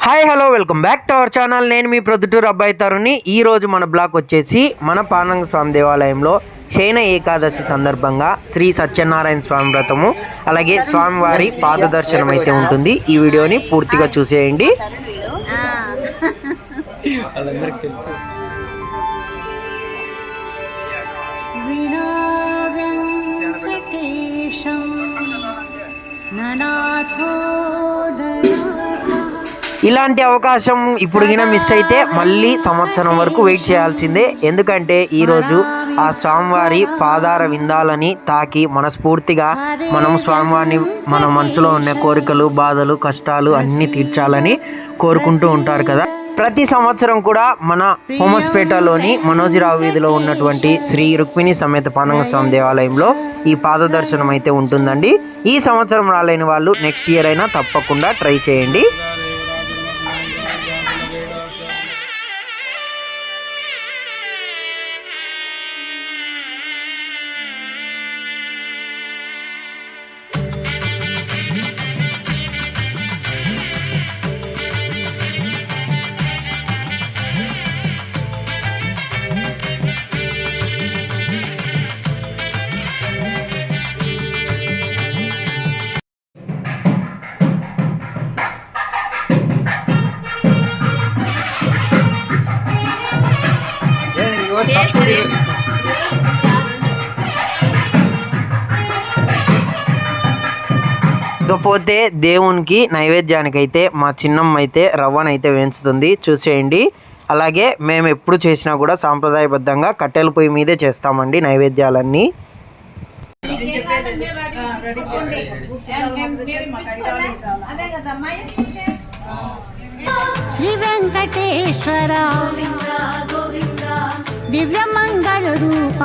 Hi hello welcome back to our channel. నేను మీ ప్రొద్దుటూరు అబ్బాయి తరుణ్ని. ఈరోజు మన బ్లాగ్ వచ్చేసి మన పాండురంగ స్వామి దేవాలయంలో శయన ఏకాదశి సందర్భంగా శ్రీ సత్యనారాయణ స్వామి వ్రతము అలాగే స్వామివారి పాదదర్శనం అయితే ఉంటుంది. ఈ వీడియోని పూర్తిగా చూసేయండి. ఇలాంటి అవకాశం ఇప్పుడు మిస్ అయితే మళ్ళీ సంవత్సరం వరకు వెయిట్ చేయాల్సిందే. ఎందుకంటే ఈరోజు ఆ స్వామివారి పాదార విందాలని తాకి మనస్ఫూర్తిగా మనం స్వామివారిని మన మనసులో ఉన్న కోరికలు, బాధలు, కష్టాలు అన్నీ తీర్చాలని కోరుకుంటూ ఉంటారు కదా. ప్రతి సంవత్సరం కూడా మన హోమస్పేటలోని మనోజిరావు వీధిలో ఉన్నటువంటి శ్రీ రుక్మిణి సమేత పాండురంగ స్వామి దేవాలయంలో ఈ పాదదర్శనం అయితే ఉంటుందండి. ఈ సంవత్సరం రాలేని వాళ్ళు నెక్స్ట్ ఇయర్ అయినా తప్పకుండా ట్రై చేయండి. ఇకపోతే దేవునికి నైవేద్యానికి అయితే మా చిన్నమ్మ అయితే రవ్వనైతే వేయించుతుంది, చూసేయండి. అలాగే మేము ఎప్పుడు చేసినా కూడా సాంప్రదాయబద్ధంగా కట్టెల పొయ్యి మీదే చేస్తామండి నైవేద్యాలన్నీ. శ్రీ వెంకటేశ్వర దివ్య మంగళ రూప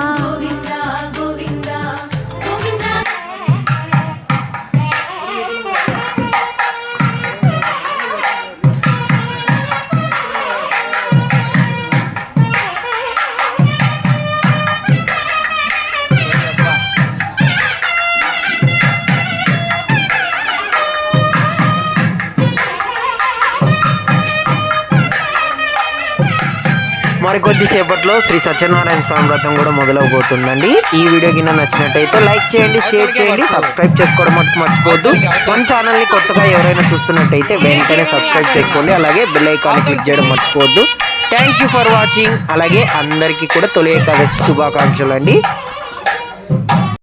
మరికొద్ది సేపట్లో శ్రీ సత్యనారాయణ స్వామి వ్రతం కూడా మొదలవబోతుందండి. ఈ వీడియో కింద నచ్చినట్టయితే లైక్ చేయండి, షేర్ చేయండి, సబ్స్క్రైబ్ చేసుకోవడం మర్చిపోవద్దు. మన ఛానల్ని కొత్తగా ఎవరైనా చూస్తున్నట్టయితే వెంటనే సబ్స్క్రైబ్ చేసుకోండి, అలాగే బెల్ ఐకాన్ క్లిక్ చేయడం మర్చిపోవద్దు. Thank you for watching. అలాగే అందరికీ కూడా తొలి ఏకాదశి శుభాకాంక్షలు అండి.